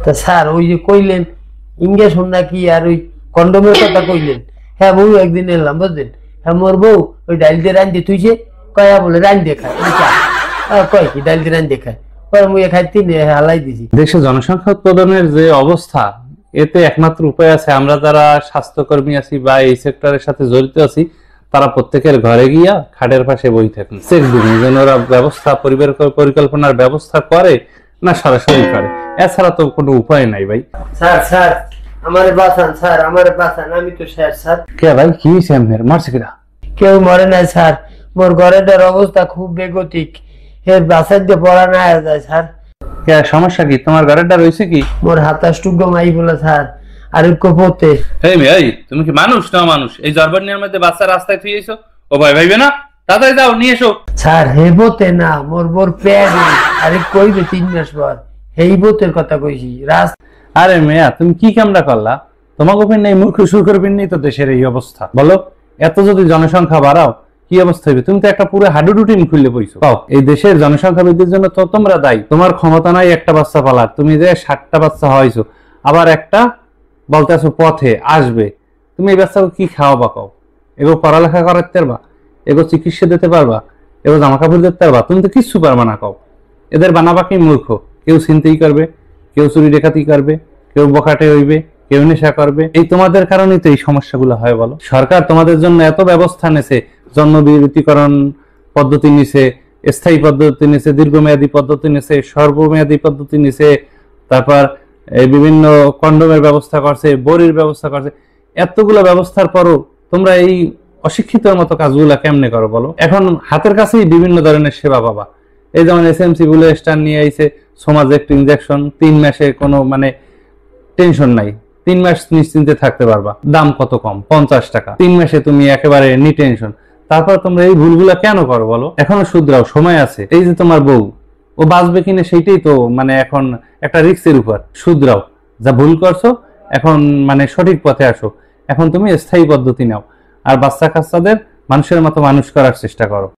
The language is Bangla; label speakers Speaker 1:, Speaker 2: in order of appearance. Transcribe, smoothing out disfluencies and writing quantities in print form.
Speaker 1: তা স্যার ওই যে কইলেন ইঞ্জেকশন নাকি আর ওই কন্ডোমের কথা কইলেন, হ্যাঁ বউ একদিন এলাম বুঝলেন, হ্যাঁ মোর বউ ওই ডাইল দিয়ে রান দিয়ে তুইছে, কয়া বলে রান দিয়ে খায়, কয় কি ডাইল দিয়ে রান দিয়ে খায়, পরে মুই খাই তিন হালাই দিছি।
Speaker 2: দেশে জনসংখ্যা উৎপাদনের যে অবস্থা, এতে একমাত্র উপায় আছে আমরা যারা স্বাস্থ্যকর্মী আছি বা এই সেক্টরের সাথে জড়িত আছি, তারা প্রত্যেকের ঘরে গিয়া খাটের পাশে বই থাকুন, চেক দিন যেন ওরা ব্যবস্থা পরিবার পরিকল্পনার ব্যবস্থা করে না সরাসরি করে, এছাড়া তো কোনো উপায় নাই ভাই।
Speaker 1: স্যার স্যার আমারে বাঁচান, স্যার আমারে বাঁচান, আমি তো শেষ স্যার।
Speaker 2: কে ভাই কি হয়েছে আপনার, মারছে কিনা?
Speaker 1: কেউ মরে নাই স্যার, মোর ঘরের অবস্থা খুব বেগতিক, এর বাসার দিয়ে পড়া না যায় স্যার।
Speaker 2: কে সমস্যা কি তোমার ঘরেরটা রয়েছে কি?
Speaker 1: মোর হাতাশটুকু মাই বলে স্যার, আর পড়তে।
Speaker 2: এই তুমি কি মানুষ না মানুষ? এই জর্বানিয়ার মধ্যে বাচ্চা রাস্তায় থুইছো, ও ভাই ভাইবে না, তাড়াতাড়ি যাও নিয়ে এসো।
Speaker 1: স্যার হে বোতে না, মোর বোর প্যাড আরে কইবে 3 মাস পর, এই বোতের কথা কইছি।
Speaker 2: আরে মেয়া তুমি কি কামড়া করলা? তোমাকে ওপেন নেই মুখ শুরু করবেন নেই তো দেশের এই অবস্থা। বলো এত যদি জনসংখ্যা বাড়াও কি অবস্থা হবে? তুমি তো একটা পুরো হাডু রুটিন খুললে বইছো। এই দেশের জনসংখ্যা বৃদ্ধির জন্য তো তোমরা দায়ী। তোমার ক্ষমতা নাই একটা বাচ্চা পালার, তুমি যে 60টা বাচ্চা হওয়াইছো, আবার একটা বলতেছো পথে আসবে, তুমি এই বাচ্চাকে কি খাওয়াবা কও? এগুলো পড়ালেখা করাতে পারবা? এগুলো চিকিৎসা দিতে পারবা? এগুলো জামা কাপড় দিতে পারবা? তুমি তো কিচ্ছু পারবা না কও। এদের বানাবা কি মূর্খ? কেউ ছিনতাই করবে, কেউ চুরি ডাকাতি করবে, কেউ বখাটে হইবে, কেউ নেশা করবে। এই তোমাদের কারণেই তো এই সমস্যাগুলো হয়। বলো সরকার তোমাদের জন্য এত ব্যবস্থা নেছে, জন্ম বিরতিকরণ পদ্ধতি নিছে, স্থায়ী পদ্ধতি নিছে, দীর্ঘমেয়াদী পদ্ধতি নিছে, সর্বমেয়াদী পদ্ধতি নিছে, তারপর বিভিন্ন কন্ডোমের ব্যবস্থা করছে, বড়ির ব্যবস্থা করছে। এতগুলো ব্যবস্থার পরও তোমরা এই অশিক্ষিতের মতো কাজগুলা কেমনে করো বলো? এখন হাতের কাছেই বিভিন্ন ধরনের সেবা পাবা। এই যেমন এসএমসি গুলো স্টার নিয়ে আইছে, সমাজে একটা ইনজেকশন 3 মাসে কোনো মানে টেনশন নাই, 3 মাস নিশ্চিন্তে থাকতে পারবা। দাম কত কম, 50 টাকা, 3 মাসে তুমি একেবারে নি টেনশন। তারপর তোমরা এই ভুলগুলা কেন করো বলো? এখনো শুধরাও, সময় আছে। এই যে তোমার বউ, ও বাঁচবে কিনা সেইটাই তো মানে এখন একটা রিস্কের উপর। শুধরাও, যা ভুল করছো এখন মানে সঠিক পথে আসো। এখন তুমি স্থায়ী পদ্ধতি নাও আর বাচ্চা কাচ্চাদের মানুষের মতো মানুষ করার চেষ্টা করো।